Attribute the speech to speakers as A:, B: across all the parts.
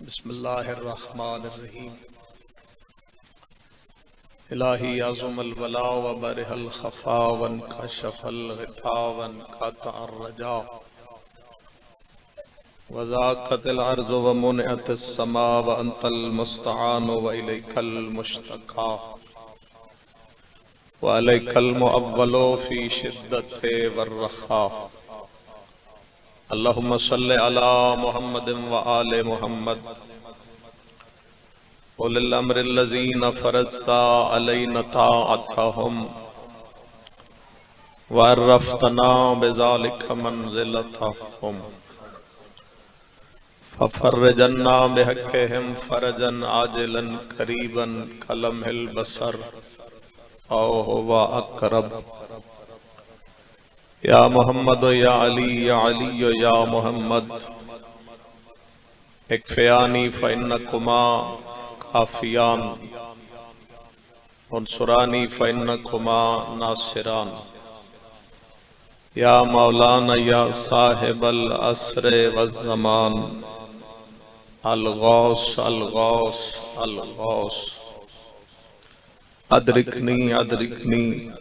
A: بسم اللہ الرحمن الرحیم الہی عظم الولا وبرح الخفا وانکشف الغطا وانقطع الرجا وضاقت الارض ومنعت السماء وانت المستعان والیک المشتقى والیک المؤول فی شدت والرخاء اللہم صل علی محمد وآل محمد أولي الأمر الذين فرضت علينا طاعتهم وعرفتنا بذلك منزلتهم ففرجنا بحقهم فرجا عاجلا قريبا كلمح البصر أو هو أقرب یا محمد یا علی یا علی یا محمد اکفیانی فإنکما کافیان انصرانی فإنکما ناصران یا مولانا یا صاحب العصر والزمان الغوث الغوث الغوث ادرکنی ادرکنی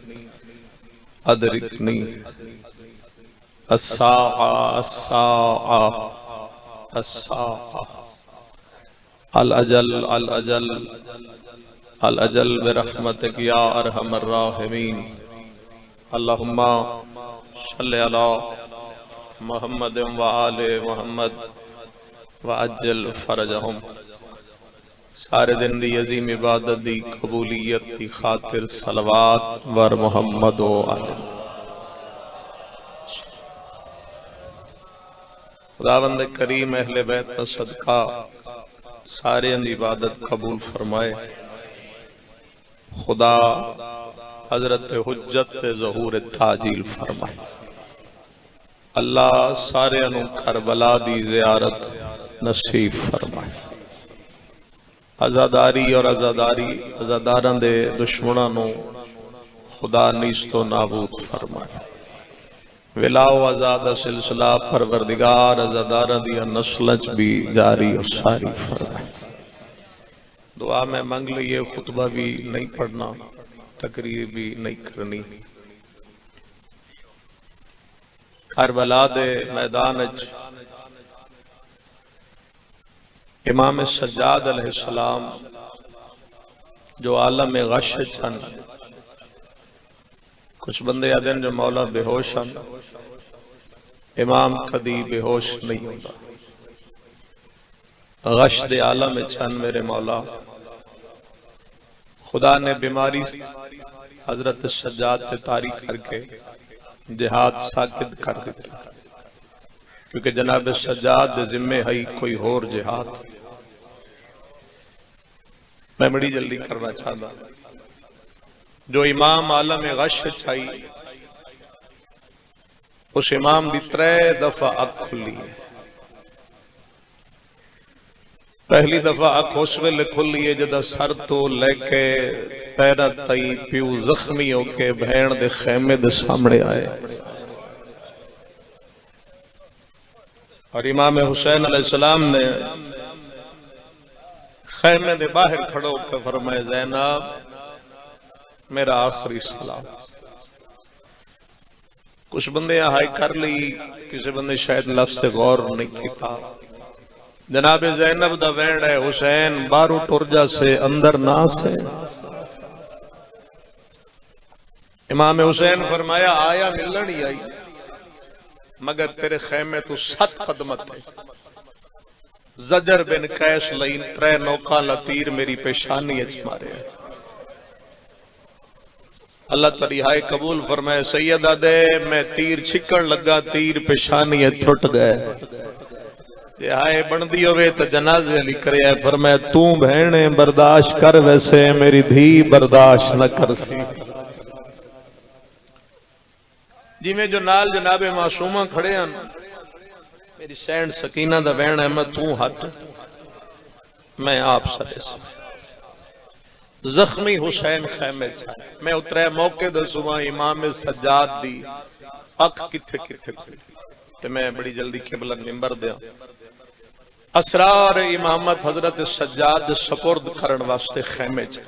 A: ادرکنی الساعة الساعة الساعة الأجل الأجل الأجل برحمتك يا أرحم الراحمين اللهم صل على محمد وآل محمد وعجل فرجهم سارے دن دی عظیم عبادت دی قبولیت دی خاطر صلوات ور محمد و آل خداوند کریم اہل بیت کا صدقہ سارے اندی عبادت قبول فرمائے خدا حضرت حجت ظہور تعجیل فرمائے اللہ سارے انو کربلا دی زیارت نصیب فرمائے ازاداری اور ازاداران دے دشمنانوں خدا نیست و نابود فرمائے ولاو ازادہ سلسلہ پروردگار ازاداران دیا نسلچ بھی جاری اور ساری فرمائے دعا میں منگ لیے خطبہ بھی نہیں پڑھنا تقریر بھی نہیں کرنی کربلا دے میدانچ امام سجاد علیہ السلام جو عالم غش چھن کچھ بندے آدھیں جو مولا بے ہوش ہیں امام کدی بے ہوش نہیں ہوتا غش دے عالم چھن میرے مولا خدا نے بیماری حضرت سجاد تے تاریخ کر کے جہاد ساکت کر دیتا کیونکہ جناب سجاد دے ذمہ ہے کوئی اور جہاد میں بڑی جلدی کرنا چاہتا جو امام عالم غش چھائی اس امام دی 3 دفعہ اکھ کھلی ہے پہلی دفعہ اکھ اس ویلے کھلی ہے جدہ سر تو لے کے پیرا تائی پیو زخمی ہو کے بہن دے خیمے دے سامنے آئے اور امام حسین علیہ السلام نے خیمے دے باہر کھڑو کے فرمائے زینب میرا آخری سلام کچھ بندے ہائی کر لی کسی بندے شاید لفظ غور نہیں کیتا جناب زینب دا وینڈ ہے حسین بارو ٹرجا سے اندر نہ سے امام حسین فرمایا آیا ملن ہی آئی مگر تیرے خیمے تو 7 قدمت ہے زجر بن قیس لین 3 نوکا لطیر میری پیشانی اچ مارے ہیں اللہ تریہائے قبول فرمائے سیدہ دے میں تیر چھکڑ لگا تیر پیشانی اچ چھٹ گئے تیہائے بندی ہوئے تو جنازے علی کرے فرمائے تو بہنے برداشت کر ویسے میری دھی برداشت نہ کر سی جی میں جو نال جناب معصومہ کھڑے ہیں میری سینڈ سکینہ دا بہن ہے میں تو ہٹ میں آپ سرے سے زخمی حسین خیمے چھائے میں اترے موقع دا صبح امام سجاد دی اکھ کتھے کھلی تو میں بڑی جلدی قبلہ ممبر دیا اسرار امامت حضرت سجاد سپرد کرن واسطے خیمے چ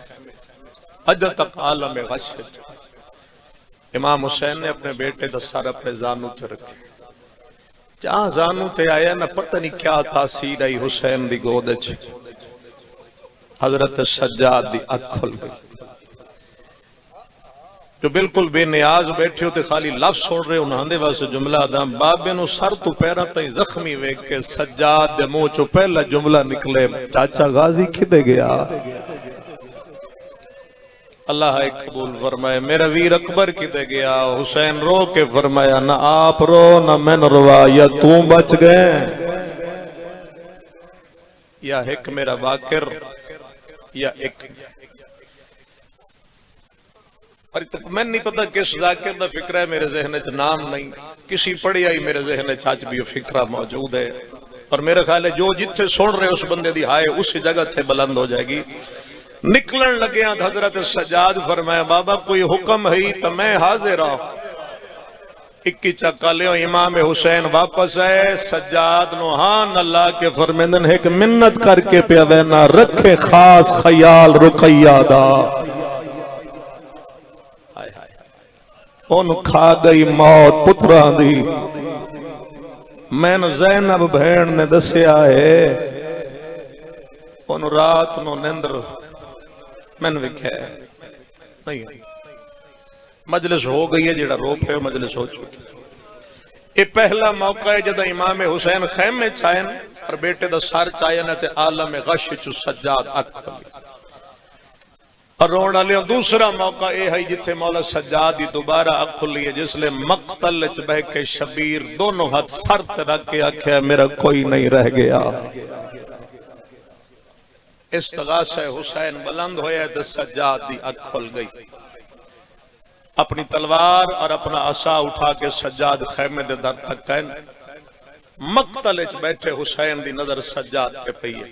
A: اج تک عالم غش چ امام حسین نے اپنے بیٹے دا سر اپنے زانو تے رکھے، جہاں زانو تے آیا نہ پتہ نہیں کیا تاثیر آئی حسین دی گود چ، حضرت سجاد دی اکھ کھل گئی، جو بالکل بے نیاز بیٹھے ہوتے خالی لفظ سن رہے انہاں دے واسطے جملہ دا بابے نو سر تو پیرا تئی زخمی ویکھ کے سجاد دے منہ چوں پہلا جملہ نکلے، چاچا غازی کدے گیا؟ اللہ ہے قبول فرمائے، میرا ویر اکبر کدے گیا؟ حسین رو کے فرمایا نہ آپ رو نہ میں نے روا، یا توں بچ گئے یا ایک میرا واکر یا ایک میں نہیں پتا کس ذاکر دا فکر ہے، میرے ذہن چ نام نہیں، کسی پڑھی آئی میرے ذہن چ بھی فکرہ موجود ہے، اور میرا خیال ہے جو جتھے سن رہے اس بندے دی ہائے اسی جگہ تھے بلند ہو جائے گی۔ نکلن لگے ہیں حضرت سجاد فرمایا بابا کوئی حکم ہے تو میں حاضر ہوں، اکی چکا لے امام حسین واپس آئے، سجاد نو ہاں اللہ کے فرمیندن ایک منت کر کے پیا وینا رکھے خاص خیال رقیہ دا، ان کھا گئی موت پتران دی، میں نو زینب بھین نے دسیا ہے، ان رات نو نندر میں نے وکھے نہیں، مجلس ہو گئی ہے جڑا رو پہ مجلس ہو چکی۔ یہ پہلا موقع ہے جدہ امام حسین خیم میں چاہیں اور بیٹے دا سار چاہیں تے عالم غش چو سجاد اکھ اور رونا لیا۔ دوسرا موقع یہ ہے جتھے مولا سجاد دی دوبارہ اکھ لیے جس لئے مقتل چ بہ کے شبیر دونوں ہاتھ سرت رکھ کے آکھیا میرا کوئی نہیں رہ گیا۔ استغاثہ حسین بلند ہویا ہے تو سجاد دی اکھ کھل گئی، اپنی تلوار اور اپنا عصا اٹھا کے سجاد خیمے دے در تک گئے، مقتل چ بیٹھے حسین دی نظر سجاد کے پئی ہے۔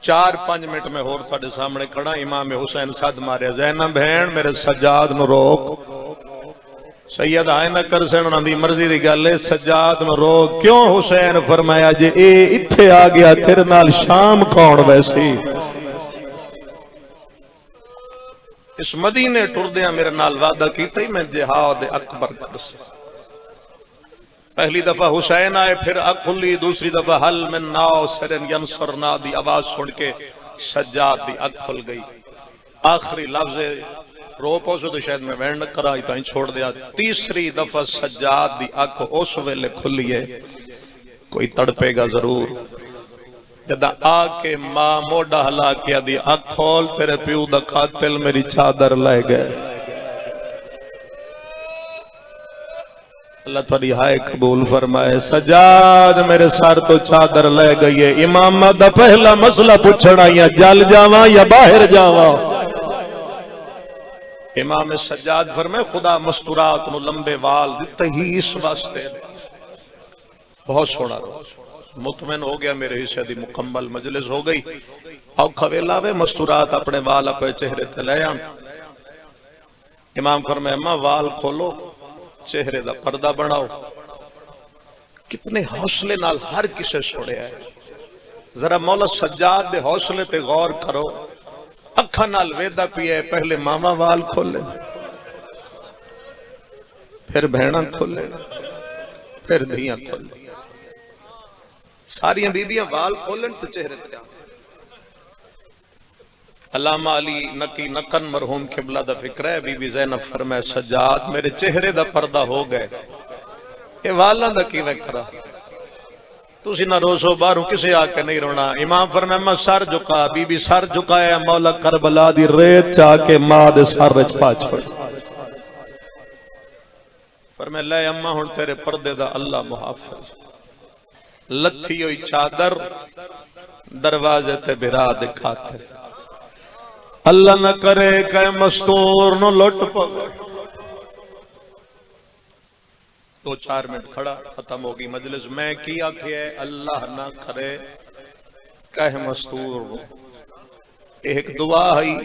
A: 4-5 منٹ میں ہور تھوڑے سامنے کھڑا امام حسین صد مارے زینب بہن میرے سجاد نو روک، سید آئے نہ کر سن انہاں دی مرضی دی گل ہے، سجاد نو روک کیوں؟ حسین فرمایا جے اے اتھے آ گیا تیرے نال شام کون ویسی؟ اس مدینے ٹردیاں میرے نال وعدہ کیتا ہی میں جہاد اکبر کرس۔ پہلی دفعہ حسین آئے پھر اکھ کھلی، دوسری دفعہ حل من ناصر ینصرنا دی آواز سن کے سجاد دی اکھ کھل گئی۔ آخری لفظ رو پوسو تو شاید میں وینڈ کرا ہی تائیں چھوڑ دیا۔ تیسری دفعہ سجاد دی اکھ اس ویلے کھلی ہے، کوئی تڑپے گا ضرور۔ جدہ آکے ماں موڑا ہلا کیا دی اکھ کھول تیرے پیو دا قاتل میری چادر لے گئے۔ اللہ تھوڑی ہائے قبول فرمائے۔ سجاد میرے سر تو چادر لے گئی ہے، امام دا پہلا مسئلہ پوچھنا یا جل جاواں یا باہر جاواں؟ امام سجاد فرمائے خدا مستورات نو لمبے وال دیتے ہی اس واسطے بہت سوڑا رو مطمئن ہو گیا، میرے حصے دی مکمل مجلس ہو گئی۔ او کھویلاوے مستورات اپنے وال اپنے چہرے تے لے آن۔ امام فرمائے اماں وال کھولو، چہرے دا پردہ بناؤ۔ کتنے حوصلے نال ہر کسے چھوڑے آئے، ذرا مولا سجاد دے حوصلے تے غور کرو۔ اکھا نال ویدہ پیے، پہلے ماما وال کھولے، پھر بہناں کھولے، پھر دھیاں کھولے، ساریاں بیبیاں وال کھولن تو چہرے تے آن۔ علامہ علی نکی نکن مرحوم قبلہ دا فکر ہے، بی بی زینب فرمائے سجاد میرے چہرے دا پردہ ہو گئے، یہ والاں دا کی وکرا تُسی نہ روسو باروں کسے آکے نہیں رونا۔ امام فرمائے میں سر جھکا، بی بی سر جھکایا، مولا کربلا دی ریت چاہ کے ماں دے سر رچ پاچ پڑ۔ فرمائے لے اممہ ہون تیرے پردے دا اللہ محافظ۔ لتھی ہوئی چادر دروازے تے بھرا دکھاتے، اللہ نہ کرے کہ مستور نو لٹ پگڑ۔ 2-4 منٹ کھڑا، ختم ہوگی مجلس۔ میں کیا کہ اللہ نہ کرے کہ مستور نو۔ ایک دعا ہے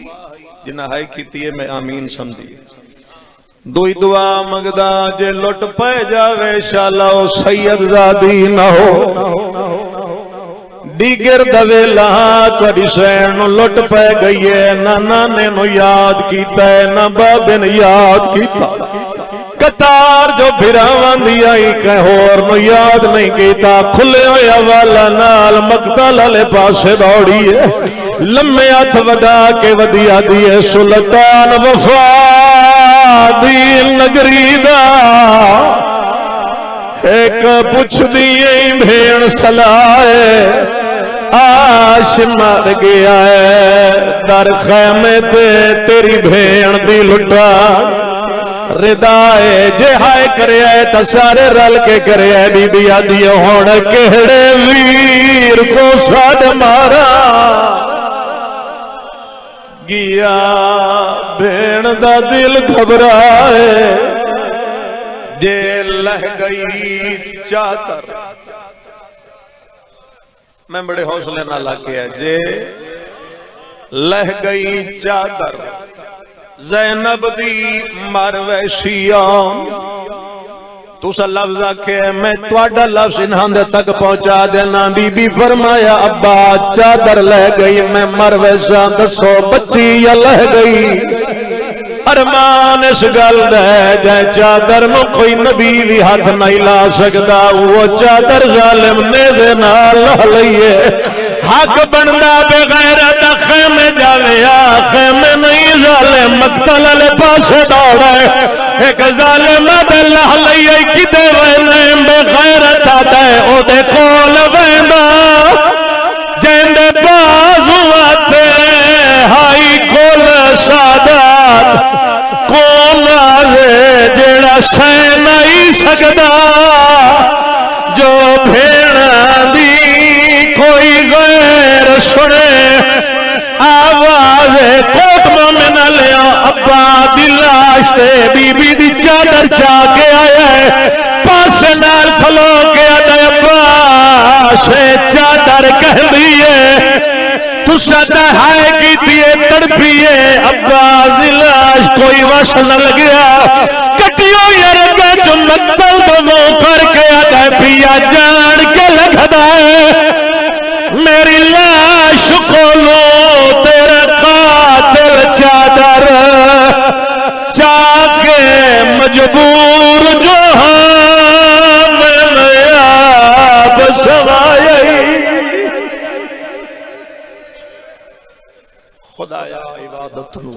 A: جنہ ہے کیتی ہے میں آمین سمجھی۔ دوئی دعا مگدہ جے لٹ پہ جاوے شالا او سید زادی نہ ہو، دیگر دویلا کڑی سین لٹ پہ گئی ہے، نہ نانے نو یاد کیتا ہے نہ بابے نے یاد کیتا، قطار جو بھراواں دی آئی کہ ہور نو یاد نہیں کیتا، کھلے ہویا والا نال مقتل والے پاسے دوڑی ہے، لمے ہاتھ ودا کے ودیا دیے سلطان وفا دی نگری دا، ایک پوچھ دیئے بھیڑ سلائے آش مر گیا ہے، در خیمے تے تیری بھیڑ دی لٹا ردائے جے ہائے کرے آئے تا سارے رل کے کرے آئے بی بی آدھی ہون کہڑے ویر کو ساڑ مارا گیا، بھیڑ دا دل گھبرائے جے لہ گئی چادر، میں بڑے حوصلے نہ لگے ہے، جے لہ گئی چادر زینب دی مرویشیاں، تو سا لفظ آکھے میں توڑا لفظ انہاں دے تک پہنچا دینا، بی بی فرمایا ابا چادر لہ گئی میں مرویشاں دسو بچی یا لہ گئی، ارمان اس گل دے جائے چادر نو کوئی نبی بھی ہاتھ نہیں لا سکتا، وہ چادر ظالم نیزے نہ لہ لئیے، حق بندہ بغیرت خیمے جاویا، خیمے نہیں ظالم مقتل علی پاسے دوڑے، ایک ظالم دے لہ لئیے کدے ویلیں بغیرت آدھے او دے کول ویندہ، جیندے بازو آتے ہائی کول سادات، کول آرے جیڑا سہ نہیں سکدا، جو بھیڑا دی کوئی غیر سنے، آواز کوٹ مومن لیا ابا دلاش تے بی بی دی چادر چاہ کے آیا ہے، پاسے نال کھلو کے آدھے ابا سے چادر کہہ دیئے، تو ساتھ ہائے کی دیئے تڑپیے، ابا دلاش کوئی وصل لگیا، کٹیوں یرگا جو مقتل دمو کر کے آدھے پیا جان کے لگھدا ہے، میری لاش کھولو تیرا قاتل چادر چاہ کے مجبور جو ہاں میں نیاب سوائی، خدایا عبادت نو